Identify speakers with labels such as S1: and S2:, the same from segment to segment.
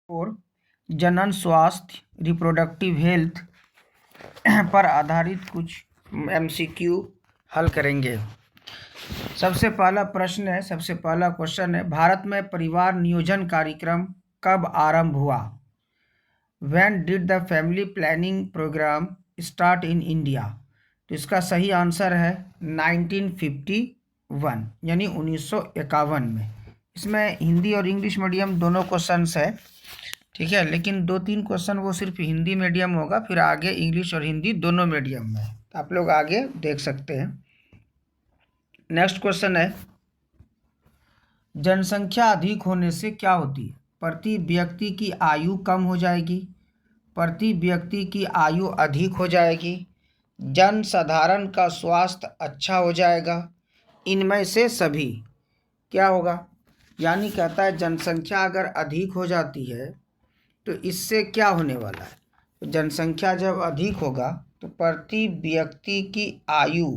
S1: और जनन स्वास्थ्य रिप्रोडक्टिव हेल्थ पर आधारित कुछ MCQ हल करेंगे। सबसे पहला क्वेश्चन है, भारत में परिवार नियोजन कार्यक्रम कब आरंभ हुआ? When did the family planning program start in India? तो इसका सही आंसर है 1951 यानी 1951 में। इसमें हिंदी और इंग्लिश मीडियम दोनों क्वेश्चंस है, ठीक है, लेकिन 2-3 क्वेश्चन वो सिर्फ हिंदी मीडियम होगा, फिर आगे इंग्लिश और हिंदी दोनों मीडियम में, तो आप लोग आगे देख सकते हैं। नेक्स्ट क्वेश्चन है, जनसंख्या अधिक होने से क्या होती है? प्रति व्यक्ति की आयु कम हो जाएगी, प्रति व्यक्ति की आयु अधिक हो जाएगी, जनसाधारण का स्वास्थ्य अच्छा हो जाएगा, इनमें से सभी क्या होगा? यानी कहता है जनसंख्या अगर अधिक हो जाती है तो इससे क्या होने वाला है? तो जनसंख्या जब अधिक होगा तो प्रति व्यक्ति की आयु,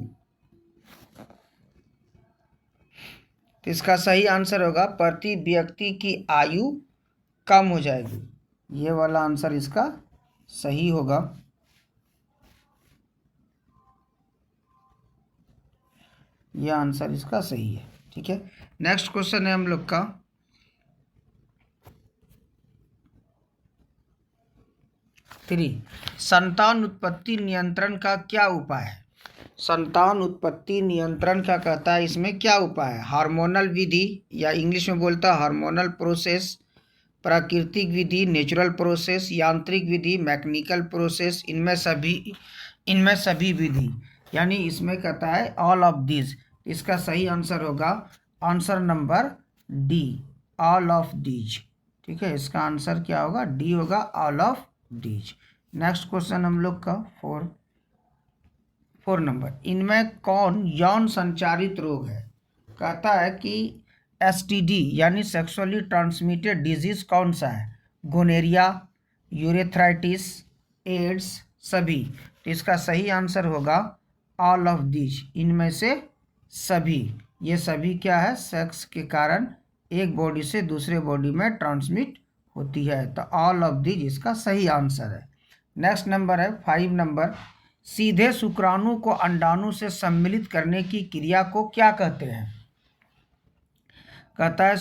S1: तो इसका सही आंसर होगा प्रति व्यक्ति की आयु कम हो जाएगी। ये वाला आंसर इसका सही होगा। यह आंसर इसका सही है, ठीक है। नेक्स्ट क्वेश्चन है हम लोग का, संतान उत्पत्ति नियंत्रण का क्या उपाय है? संतान उत्पत्ति नियंत्रण का कहता है इसमें क्या उपाय है? हार्मोनल विधि, या इंग्लिश में बोलता है हार्मोनल प्रोसेस, प्राकृतिक विधि नेचुरल प्रोसेस, यांत्रिक विधि मैकेनिकल प्रोसेस, इनमें सभी विधि, यानी इसमें कहता है ऑल ऑफ दिस। इसका सही आंसर होगा answer number D, all of these, ठीक है। इसका आंसर क्या होगा? डी होगा, all of these. Next question हम लोग का 4 नंबर, इनमें कौन यौन संचारित रोग है? कहता है कि STD यानी सेक्सुअली ट्रांसमिटेड डिजीज कौन सा है? गोनेरिया, यूरेथ्राइटिस, एड्स, सभी। तो इसका सही आंसर होगा ऑल ऑफ दीज, इनमें से सभी। ये सभी क्या है? सेक्स के कारण एक बॉडी से दूसरे बॉडी में ट्रांसमिट होती है, तो ऑल ऑफ दीज इसका सही आंसर है। नेक्स्ट नंबर है 5 नंबर, सीधे शुक्राणु को अंडाणु से सम्मिलित करने की क्रिया को क्या कहते हैं? कहता है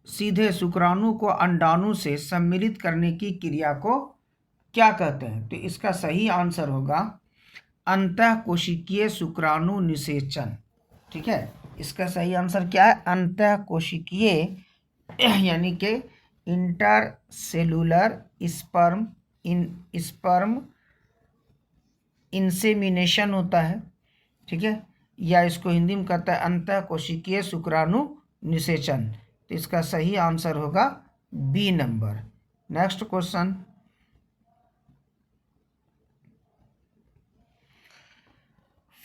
S1: सीधे शुक्राणु को अंडाणु से सम्मिलित करने की क्रिया को क्या कहते हैं? तो इसका सही आंसर होगा अंतःकोशिकीय शुक्राणु निषेचन, ठीक है। इसका सही आंसर क्या है? अंतःकोशिकीय यानी कि इंटरसेलुलर स्पर्म इंसेमिनेशन होता है, ठीक है, या इसको हिंदी में कहता है अंतःकोशिकीय शुक्राणु निषेचन। तो इसका सही आंसर होगा B number. Next question,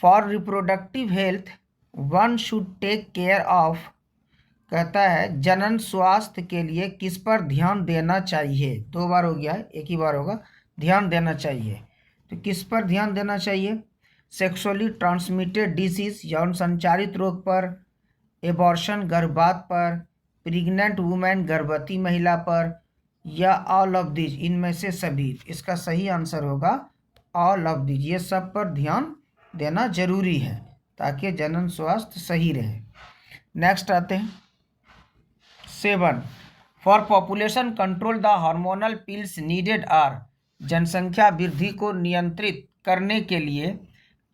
S1: for reproductive health one should take care of, कहता है जनन स्वास्थ्य के लिए किस पर ध्यान देना चाहिए? 2 बार हो गया है, एक ही बार होगा, ध्यान देना चाहिए। तो किस पर ध्यान देना चाहिए? सेक्सुअली ट्रांसमिटेड डिसीज यौन संचारित रोग पर, एबॉर्शन गर्भपात पर, प्रेग्नेंट वुमेन गर्भवती महिला पर, या ऑल ऑफ दिस, इनमें से सभी। इसका सही आंसर होगा ऑल ऑफ दिस। ये सब पर ध्यान देना जरूरी है ताकि जनन स्वास्थ्य सही रहे। नेक्स्ट आते हैं 7, for population control the hormonal pills needed are, जनसंख्या वृद्धि को नियंत्रित करने के लिए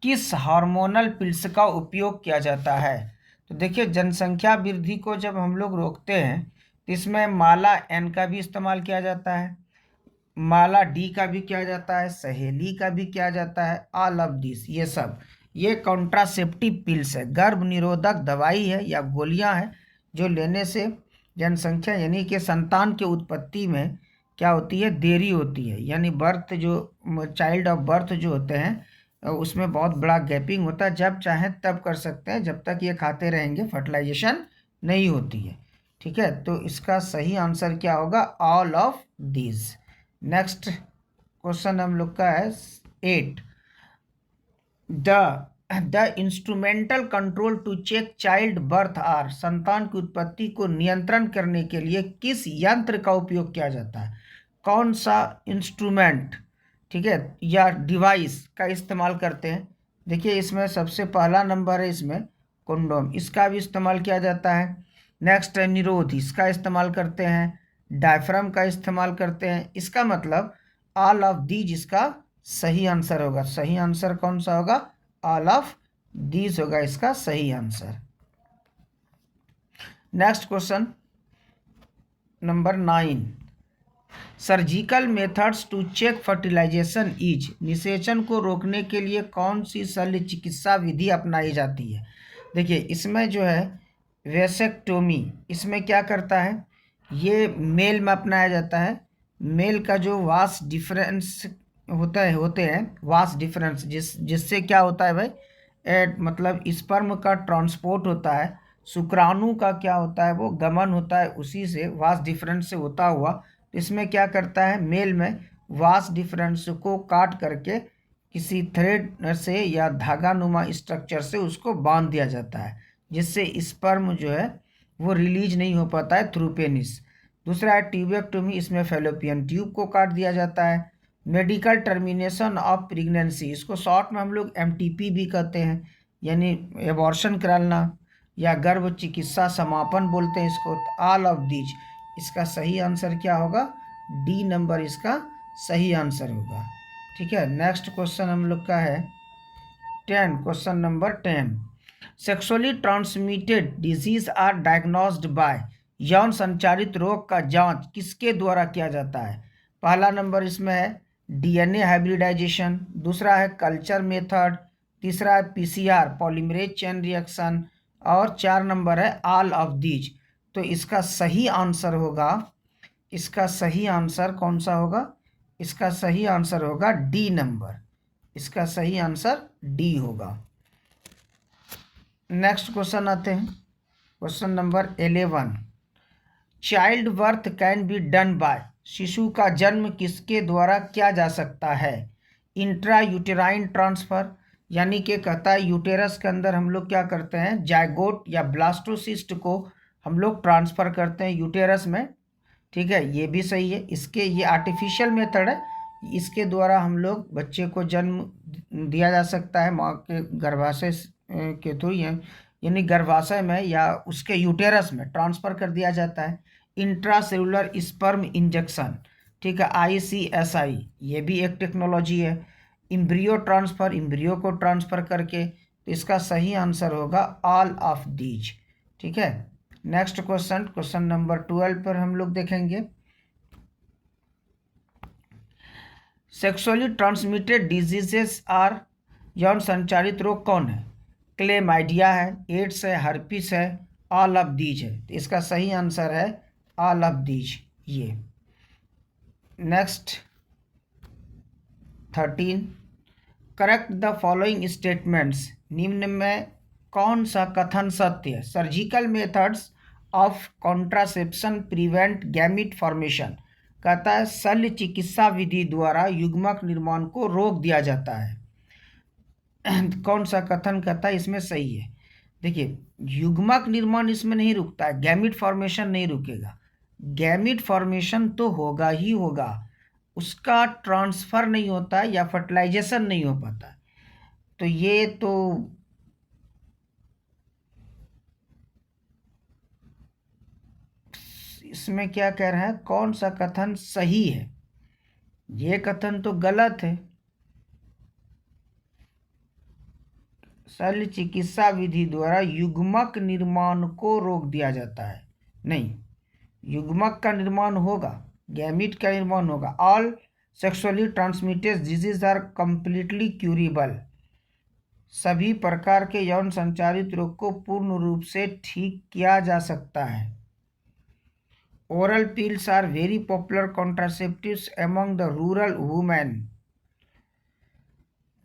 S1: किस हार्मोनल पिल्स का उपयोग किया जाता है? तो देखिए जनसंख्या वृद्धि को जब हम लोग रोकते हैं तो इसमें माला N का भी इस्तेमाल किया जाता है, माला D का भी किया जाता है, सहेली का भी किया जाता है, ऑल ऑफ दिस, ये सब ये कॉन्ट्रासेप्टिव पिल्स है, गर्भ निरोधक दवाई है या गोलियां हैं जो लेने से जनसंख्या यानी कि संतान के उत्पत्ति में क्या होती है? देरी होती है, यानी बर्थ जो चाइल्ड ऑफ बर्थ जो होते हैं उसमें बहुत बड़ा गैपिंग होता है। जब चाहें तब कर सकते हैं, जब तक ये खाते रहेंगे फर्टिलाइजेशन नहीं होती है, ठीक है। तो इसका सही आंसर क्या होगा? All of these. Next question हम लोग का है 8, the the instrumental control to check child birth are, संतान की उत्पत्ति को नियंत्रण करने के लिए किस यंत्र का उपयोग किया जाता है? कौन सा इंस्ट्रूमेंट, ठीक है, या डिवाइस का इस्तेमाल करते हैं? देखिए इसमें सबसे पहला नंबर है इसमें कंडोम, इसका भी इस्तेमाल किया जाता है। नेक्स्ट है निरोध, इसका इस्तेमाल करते हैं। डायफ्राम का इस्तेमाल करते हैं। इसका मतलब ऑल ऑफ दीज इसका सही आंसर होगा। सही आंसर कौन सा होगा? ऑल ऑफ दीज होगा इसका सही answer. Next question number 9, surgical methods to check fertilization is, निषेचन को रोकने के लिए कौन सी शल्य चिकित्सा विधि अपनाई जाती है? देखिए इसमें जो है वेसेक्टोमी, इसमें क्या करता है, ये मेल में अपनाया जाता है। मेल का जो वास डिफरेंस होते हैं वास डिफरेंस, जिससे क्या होता है भाई, मतलब स्पर्म का ट्रांसपोर्ट होता है, शुक्राणु का क्या होता है, वो गमन होता है, उसी से वास डिफरेंस से होता हुआ। इसमें क्या करता है, मेल में वास डिफरेंस को काट करके किसी थ्रेड से या धागा नुमा स्ट्रक्चर से उसको बांध दिया जाता है, जिससे स्पर्म जो है वो रिलीज नहीं हो पाता है थ्रू पेनिस। दूसरा है ट्यूबेक्टोमी, इसमें फेलोपियन ट्यूब को काट दिया जाता है। मेडिकल टर्मिनेशन ऑफ प्रेगनेंसी, इसको शॉर्ट में हम लोग MTP भी कहते हैं, यानी एबॉर्शन कराना या गर्भ चिकित्सा समापन बोलते हैं इसको। ऑल ऑफ दीज, इसका सही आंसर क्या होगा? डी नंबर इसका सही आंसर होगा। ठीक है, नेक्स्ट क्वेश्चन हम लोग का है 10, question number 10, sexually transmitted disease are diagnosed by, यौन संचारित रोग का जांच किसके द्वारा किया जाता है? पहला नंबर इसमें है DNA हाइब्रिडाइजेशन, दूसरा है कल्चर मेथड, तीसरा है PCR पॉलीमरेज चेन रिएक्शन, और 4 नंबर है ऑल ऑफ दीज। तो इसका सही आंसर होगा, इसका सही आंसर कौन सा होगा? इसका सही आंसर होगा डी नंबर, इसका सही आंसर डी होगा। नेक्स्ट क्वेश्चन आते हैं, question number 11, child birth can be done by, शिशु का जन्म किसके द्वारा किया जा सकता है? इंट्रा यूटेराइन ट्रांसफर, यानी कि कहता है यूटेरस के अंदर हम लोग क्या करते हैं, जायगोट या ब्लास्टोसिस्ट को हम लोग ट्रांसफ़र करते हैं यूटेरस में। ठीक है, ये भी सही है। इसके ये आर्टिफिशियल मेथड है, इसके द्वारा हम लोग बच्चे को जन्म दिया जा सकता है माँ के गर्भाशय के थ्रू, यानी गर्भाशय में या उसके यूटेरस में ट्रांसफ़र कर दिया जाता है। इंट्रासेलुलर स्पर्म इंजेक्शन, ठीक है, ICSI, ये भी एक टेक्नोलॉजी है। इम्ब्रियो ट्रांसफ़र, इम्ब्रियो को ट्रांसफ़र करके, तो इसका सही आंसर होगा ऑल ऑफ दीज। ठीक है, नेक्स्ट क्वेश्चन, क्वेश्चन नंबर 12 पर हम लोग देखेंगे, सेक्सुअली ट्रांसमिटेड डिजीजेस आर, यौन संचारित रोग कौन है? क्लेमाइडिया है, एड्स है, हर्पिस है, ऑल ऑफ दीज है। तो इसका सही आंसर है ऑल ऑफ दीज, ये। Next 13, correct the following statements, निम्न में कौन सा कथन सत्य है? Surgical methods of contraception prevent gamete formation, कहता है शल्य चिकित्सा विधि द्वारा युग्मक निर्माण को रोक दिया जाता है। कौन सा कथन कहता है इसमें सही है? देखिए युग्मक निर्माण इसमें नहीं रुकता है, गैमिट फॉर्मेशन नहीं रुकेगा। गैमिट फॉर्मेशन तो होगा ही होगा, उसका ट्रांसफ़र नहीं होता है या फर्टिलाइजेशन नहीं हो पाता। तो ये तो इसमें क्या कह रहा है, कौन सा कथन सही है? ये कथन तो गलत है। शल्य चिकित्सा विधि द्वारा युग्मक निर्माण को रोक दिया जाता है, नहीं, युग्मक का निर्माण होगा, गैमिट का निर्माण होगा। All sexually transmitted disease are completely curable, सभी प्रकार के यौन संचारित रोग को पूर्ण रूप से ठीक किया जा सकता है। Oral pills are very popular contraceptives among the rural women.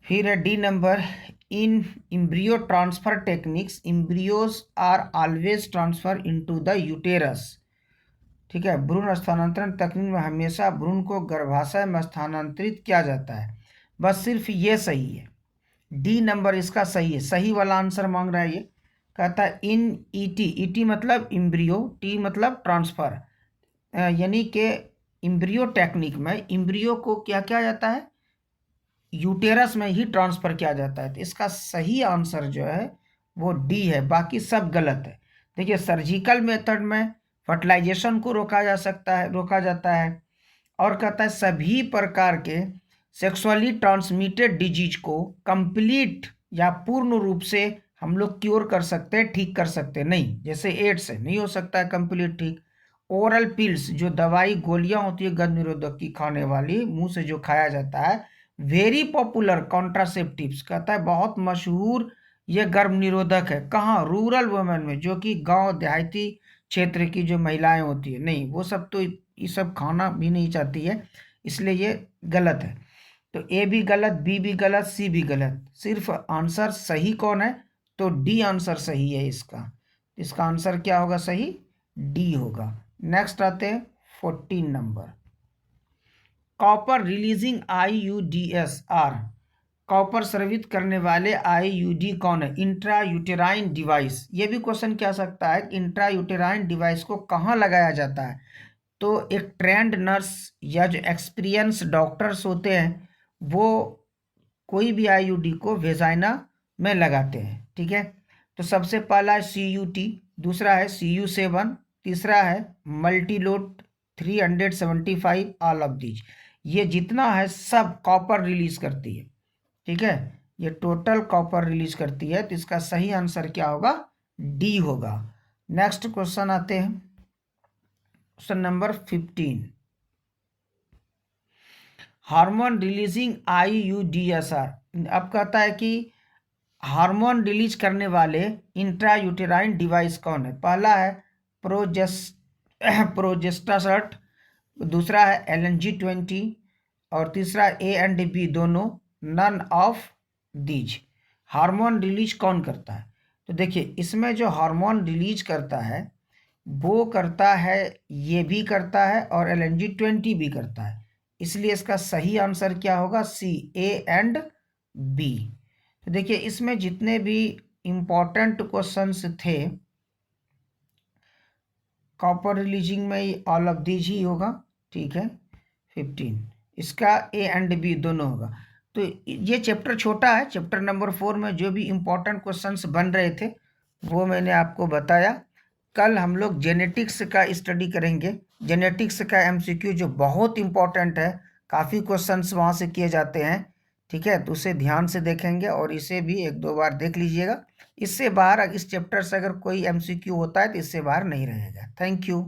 S1: फिर है D number, in embryo transfer techniques embryos are always transfer into the uterus. ठीक है, भ्रूण स्थानांतरण तकनीक में हमेशा भ्रूण को गर्भाशय में स्थानांतरित किया जाता है। बस सिर्फ ये सही है, डी नंबर इसका सही है, सही वाला आंसर मांग रहा है ये। कहता है इन ईटी, ईटी मतलब इम्ब्रियो, टी मतलब ट्रांसफर, यानी कि इम्ब्रियो टेक्निक में इम्ब्रियो को क्या किया जाता है, यूटेरस में ही ट्रांसफर किया जाता है। तो इसका सही आंसर जो है वो डी है, बाकी सब गलत है। देखिए सर्जिकल मेथड में फर्टिलाइजेशन को रोका जा सकता है, रोका जाता है। और कहता है सभी प्रकार के सेक्सुअली ट्रांसमिटेड डिजीज को कंप्लीट या पूर्ण रूप से हम लोग क्योर कर सकते हैं, ठीक कर सकते हैं नहीं, जैसे एड्स है नहीं हो सकता है कंप्लीट ठीक। ओरल पिल्स जो दवाई गोलियां होती है गर्भ निरोधक की खाने वाली, मुंह से जो खाया जाता है, वेरी पॉपुलर कॉन्ट्रासेप्टिव्स, कहता है बहुत मशहूर ये गर्भ निरोधक है। कहाँ, रूरल वुमेन में, जो कि गांव देहाती क्षेत्र की जो महिलाएं होती है, नहीं वो सब तो ये सब खाना भी नहीं चाहती है, इसलिए ये गलत है। तो ए भी गलत, बी भी गलत, सी भी गलत, सिर्फ आंसर सही कौन है, तो डी आंसर सही है इसका। इसका आंसर क्या होगा सही, डी होगा। नेक्स्ट आते हैं 14 number, copper releasing IUDs are, copper स्रावित करने वाले IUD कौन है, इंट्रा यूटेराइन डिवाइस। ये भी क्वेश्चन क्या सकता है, इंट्रा यूटेराइन डिवाइस को कहाँ लगाया जाता है, तो एक ट्रेंड नर्स या जो एक्सपीरियंस डॉक्टर्स होते हैं वो कोई भी IUD को वेजाइना में लगाते हैं, ठीक है। तो सबसे पहला है CUT, दूसरा है CU7, तीसरा है मल्टीलोट 375, ऑल ऑफ दीज। ये जितना है सब कॉपर रिलीज करती है, ठीक है, ये टोटल कॉपर रिलीज करती है। तो इसका सही आंसर क्या होगा, डी होगा। नेक्स्ट क्वेश्चन आते हैं, question number 15, hormone releasing IUDSR। अब कहता है कि हार्मोन रिलीज करने वाले इंट्रा यूटेराइन डिवाइस कौन है, पहला है प्रोजेस्टासर्ट, दूसरा है LNG20 और तीसरा A एंड B दोनों none of these. Hormone release कौन करता है, तो देखिए इसमें जो हार्मोन रिलीज करता है वो करता है, ये भी करता है और LNG20 भी करता है, इसलिए इसका सही आंसर क्या होगा, सी, A एंड B। तो देखिए इसमें जितने भी इम्पोर्टेंट क्वेश्चंस थे, कॉपर रिलीजिंग में ऑल ऑफ दीज ही होगा, ठीक है। 15 इसका A एंड B दोनों होगा। तो ये चैप्टर छोटा है, चैप्टर नंबर 4 में जो भी इम्पोर्टेंट क्वेश्चंस बन रहे थे वो मैंने आपको बताया। कल हम लोग जेनेटिक्स का स्टडी करेंगे, जेनेटिक्स का MCQ जो बहुत इम्पोर्टेंट है, काफ़ी क्वेश्चंस वहाँ से किए जाते हैं, ठीक है। तो उसे ध्यान से देखेंगे और इसे भी 1-2 बार देख लीजिएगा। इससे बाहर इस चैप्टर से अगर कोई MCQ होता है तो इससे बाहर नहीं रहेगा। Thank you.